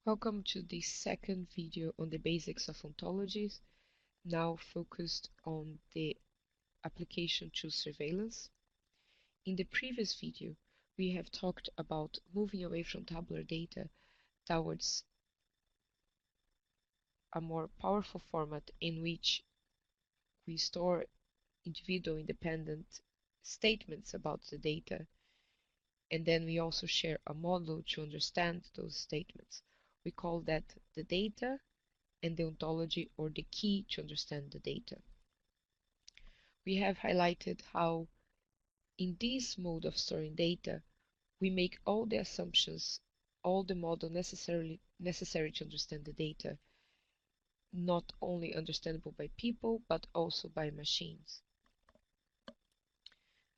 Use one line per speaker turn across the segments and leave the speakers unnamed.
Welcome to the second video on the basics of ontologies, now focused on the application to surveillance. In the previous video, we have talked about moving away from tabular data towards a more powerful format in which we store individual independent statements about the data, and then we also share a model to understand those statements. We call that the data and the ontology, or the key to understand the data. We have highlighted how in this mode of storing data, we make all the assumptions, all the model necessary to understand the data, not only understandable by people, but also by machines.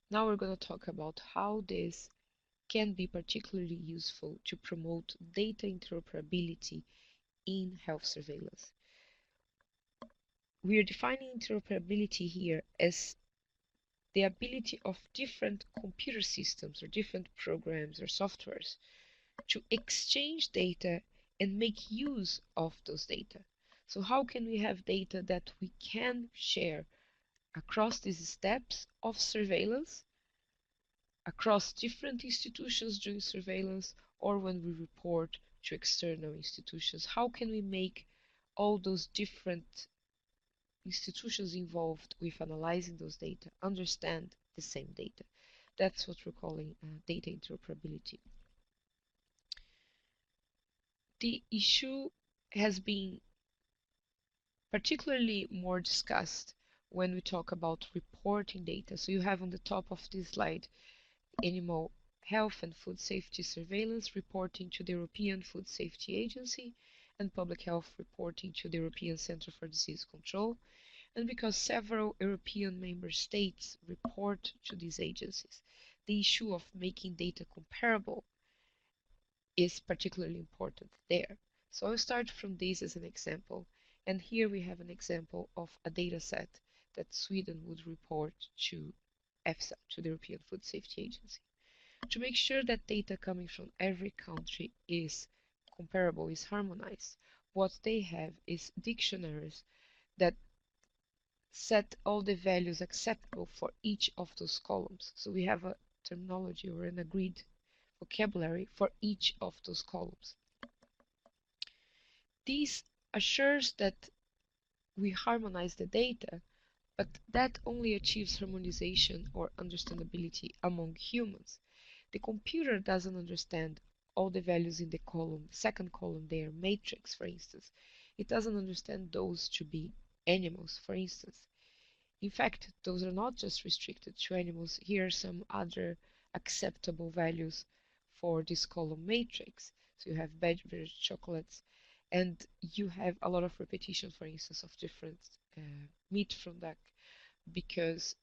Now we're going to talk about how this can be particularly useful to promote data interoperability in health surveillance. We are defining interoperability here as the ability of different computer systems or different programs or softwares to exchange data and make use of those data. So how can we have data that we can share across these steps of surveillance, across different institutions during surveillance, or when we report to external institutions? How can we make all those different institutions involved with analyzing those data understand the same data? That's what we're calling data interoperability. The issue has been particularly more discussed when we talk about reporting data. So you have on the top of this slide animal health and food safety surveillance reporting to the European Food Safety Agency, and public health reporting to the European Centre for Disease Control. And because several European member states report to these agencies, the issue of making data comparable is particularly important there. So I'll start from this as an example. And here we have an example of a data set that Sweden would report to EFSA, to the European Food Safety Agency. To make sure that data coming from every country is comparable, is harmonized, what they have is dictionaries that set all the values acceptable for each of those columns. So we have a terminology or an agreed vocabulary for each of those columns. This assures that we harmonize the data, but that only achieves harmonization or understandability among humans. The computer doesn't understand all the values in the column, second column there, matrix, for instance. It doesn't understand those to be animals, for instance. In fact, those are not just restricted to animals. Here are some other acceptable values for this column matrix. So you have beverage chocolates, and you have a lot of repetition, for instance, of different meat from duck, because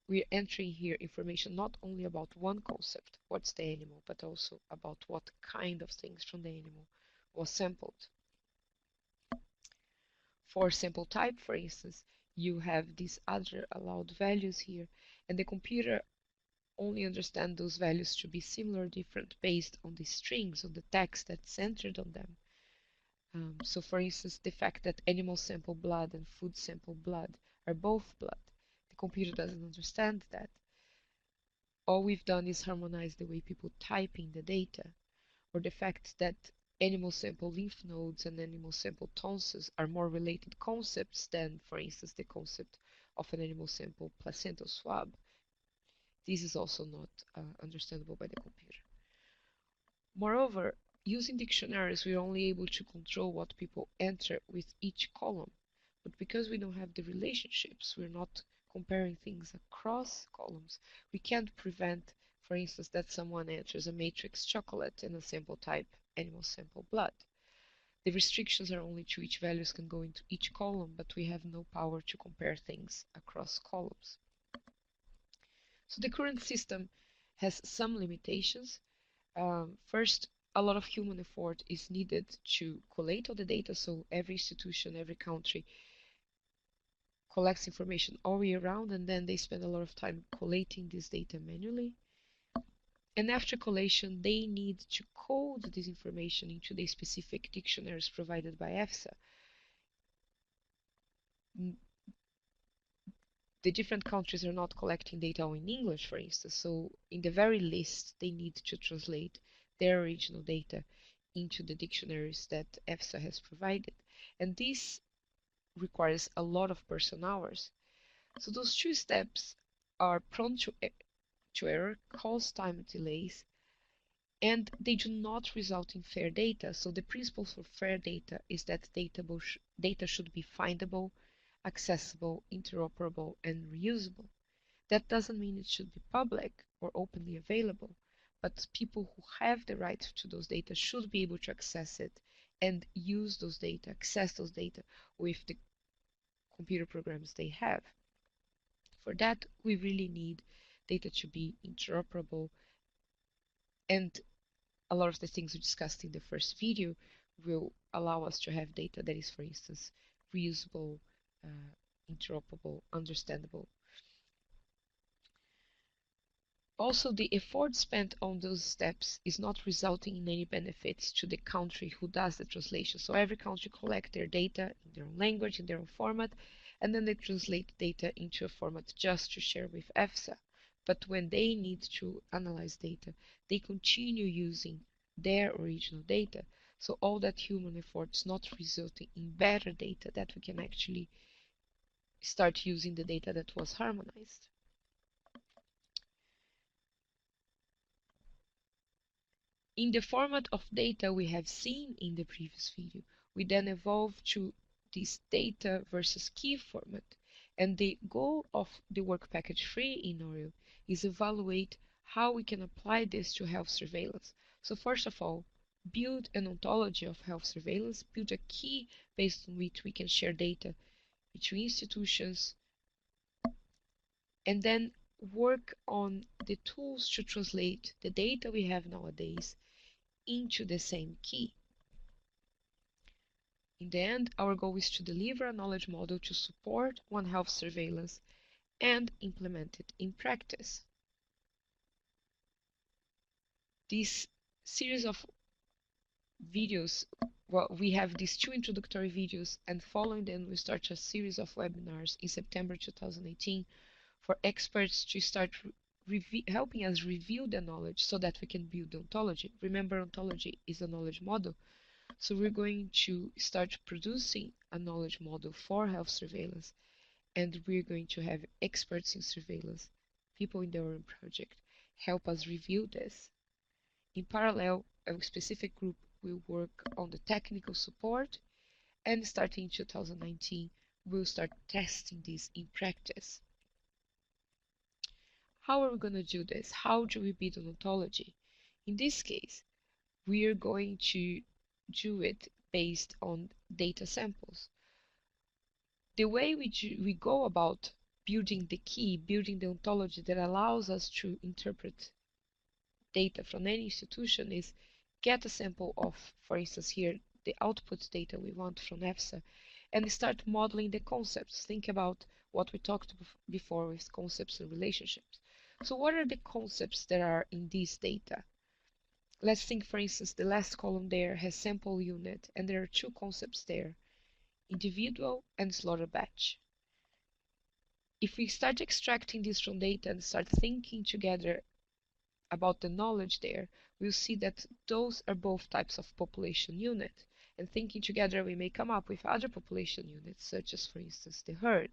we're entering here information not only about one concept, what's the animal, but also about what kind of things from the animal was sampled. For sample type, for instance, you have these other allowed values here, and the computer only understands those values to be similar or different based on the strings, on the text that's centered on them. So for instance, the fact that animal sample blood and food sample blood are both blood, the computer doesn't understand that. All we've done is harmonize the way people type in the data, or the fact that animal sample lymph nodes and animal sample tonsils are more related concepts than, for instance, the concept of an animal sample placental swab. This is also not understandable by the computer. Moreover, using dictionaries, we're only able to control what people enter with each column. But because we don't have the relationships, we're not comparing things across columns, we can't prevent, for instance, that someone enters a matrix chocolate in a sample type animal sample blood. The restrictions are only to which values can go into each column, but we have no power to compare things across columns. So the current system has some limitations. First, a lot of human effort is needed to collate all the data, so every institution, every country collects information all year round, and then they spend a lot of time collating this data manually. And after collation, they need to code this information into the specific dictionaries provided by EFSA. The different countries are not collecting data in English, for instance, so in the very least, they need to translate their original data into the dictionaries that EFSA has provided. And this requires a lot of person hours. So those two steps are prone to error, cause time delays, and they do not result in fair data. So the principle for fair data is that data should be findable, accessible, interoperable, and reusable. That doesn't mean it should be public or openly available, but people who have the right to those data should be able to access it and use those data, access those data with the computer programs they have. For that, we really need data to be interoperable, and a lot of the things we discussed in the first video will allow us to have data that is, for instance, reusable, interoperable, understandable. Also, the effort spent on those steps is not resulting in any benefits to the country who does the translation. So every country collects their data in their own language, in their own format, and then they translate data into a format just to share with EFSA. But when they need to analyze data, they continue using their original data. So all that human effort is not resulting in better data that we can actually start using the data that was harmonized. In the format of data we have seen in the previous video, we then evolve to this data versus key format. And the goal of the work package 3 in ORION is evaluate how we can apply this to health surveillance. So first of all, build an ontology of health surveillance, build a key based on which we can share data between institutions, and then work on the tools to translate the data we have nowadays into the same key. In the end, our goal is to deliver a knowledge model to support One Health surveillance and implement it in practice. This series of videos, well, we have these two introductory videos, and following them we start a series of webinars in September 2018 for experts to start helping us review the knowledge so that we can build the ontology. Remember, ontology is a knowledge model. So we're going to start producing a knowledge model for health surveillance, and we're going to have experts in surveillance, people in their own project, help us review this. In parallel, a specific group will work on the technical support, and starting in 2019, we'll start testing this in practice. How are we going to do this? How do we build an ontology? In this case, we are going to do it based on data samples. The way we go about building the key, building the ontology that allows us to interpret data from any institution is get a sample of, for instance here, the output data we want from EFSA, and start modeling the concepts. Think about what we talked before with concepts and relationships. So what are the concepts that are in this data? Let's think, for instance, the last column there has sample unit, and there are two concepts there, individual and slaughter batch. If we start extracting this from data and start thinking together about the knowledge there, we'll see that those are both types of population unit. And thinking together, we may come up with other population units, such as, for instance, the herd.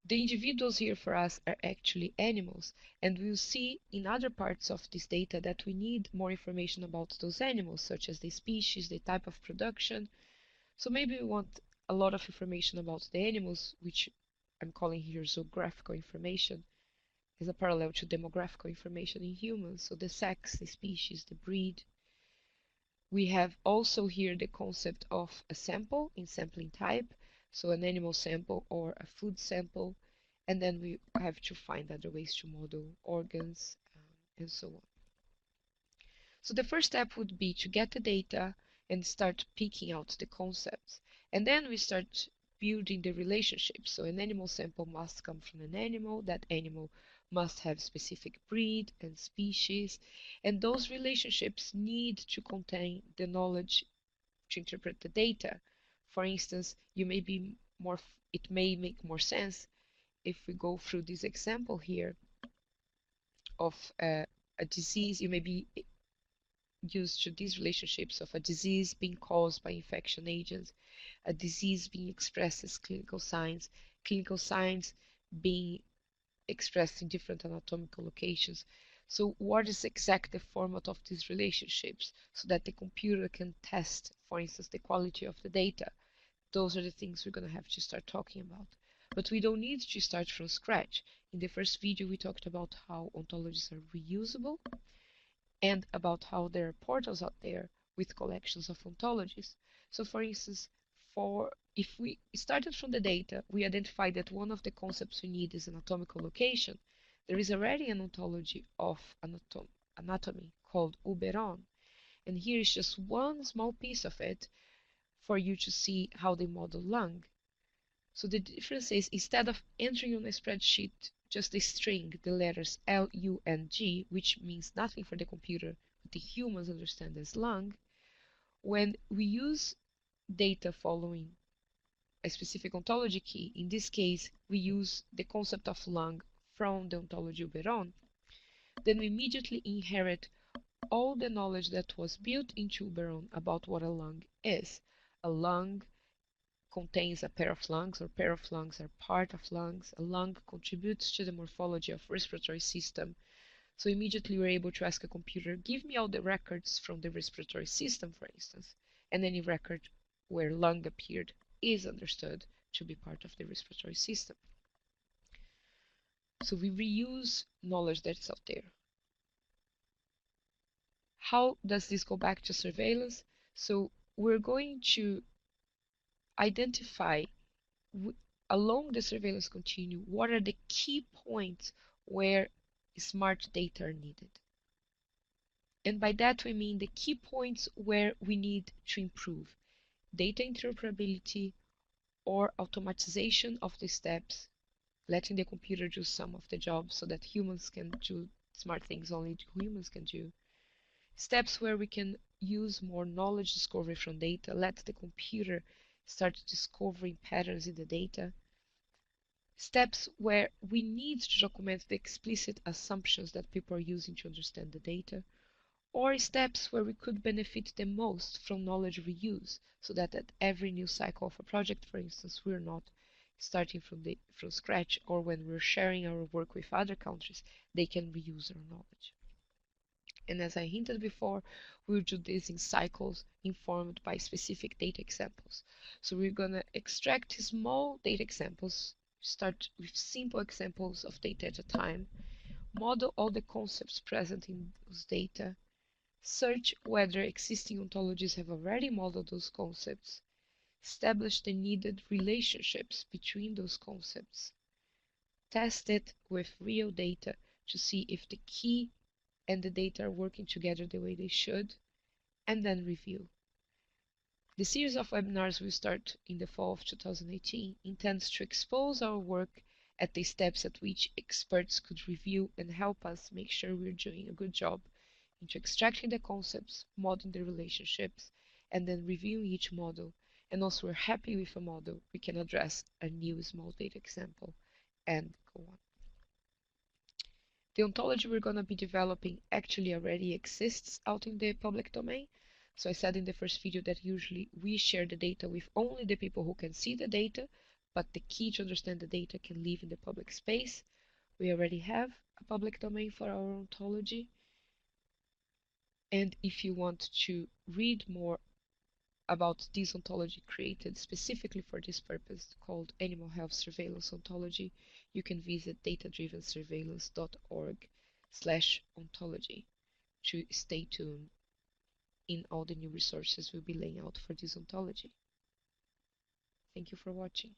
The individuals here for us are actually animals, and we'll see in other parts of this data that we need more information about those animals, such as the species, the type of production. So maybe we want a lot of information about the animals, which I'm calling here zoographical information, as a parallel to demographical information in humans, so the sex, the species, the breed. We have also here the concept of a sample in sampling type, so an animal sample or a food sample, and then we have to find other ways to model organs and so on. So the first step would be to get the data and start picking out the concepts, and then we start building the relationships. So an animal sample must come from an animal, that animal must have specific breed and species, and those relationships need to contain the knowledge to interpret the data. For instance, it may make more sense if we go through this example here of a disease. You may be used to these relationships of a disease being caused by infection agents, a disease being expressed as clinical signs being expressed in different anatomical locations. So what is exactly the format of these relationships so that the computer can test, for instance, the quality of the data? Those are the things we're going to have to start talking about. But we don't need to start from scratch. In the first video, we talked about how ontologies are reusable and about how there are portals out there with collections of ontologies. So for instance, if we started from the data, we identified that one of the concepts we need is anatomical location. There is already an ontology of anatomy called ORION, and here is just one small piece of it for you to see how they model lung. So the difference is, instead of entering on a spreadsheet just a string, the letters L, U, and G, which means nothing for the computer, but the humans understand as lung, when we use data following a specific ontology key, in this case, we use the concept of lung from the ontology Oberon, then we immediately inherit all the knowledge that was built into Oberon about what a lung is. A lung contains a pair of lungs, or pair of lungs are part of lungs. A lung contributes to the morphology of respiratory system. So immediately we're able to ask a computer, give me all the records from the respiratory system, for instance, and any record where lung appeared is understood to be part of the respiratory system. So we reuse knowledge that's out there. How does this go back to surveillance? So we're going to identify along the surveillance continuum what are the key points where smart data are needed. And by that we mean the key points where we need to improve data interoperability or automatization of the steps, letting the computer do some of the jobs so that humans can do smart things only humans can do. Steps where we can use more knowledge discovery from data, let the computer start discovering patterns in the data. Steps where we need to document the explicit assumptions that people are using to understand the data, or steps where we could benefit the most from knowledge reuse, so that at every new cycle of a project, for instance, we're not starting from scratch, or when we're sharing our work with other countries, they can reuse our knowledge. And as I hinted before, we'll do this in cycles informed by specific data examples. So we're going to extract small data examples, start with simple examples of data at a time, model all the concepts present in those data, search whether existing ontologies have already modeled those concepts, establish the needed relationships between those concepts, test it with real data to see if the key and the data are working together the way they should, and then review. The series of webinars we start in the fall of 2018 intends to expose our work at the steps at which experts could review and help us make sure we're doing a good job into extracting the concepts, modeling the relationships, and then reviewing each model. And once we're happy with a model, we can address a new small data example and go on. The ontology we're going to be developing actually already exists out in the public domain. So I said in the first video that usually we share the data with only the people who can see the data, but the key to understand the data can live in the public space. We already have a public domain for our ontology. And if you want to read more about this ontology created specifically for this purpose, called Animal Health Surveillance Ontology, you can visit datadrivensurveillance.org/ontology to stay tuned in all the new resources we'll be laying out for this ontology. Thank you for watching.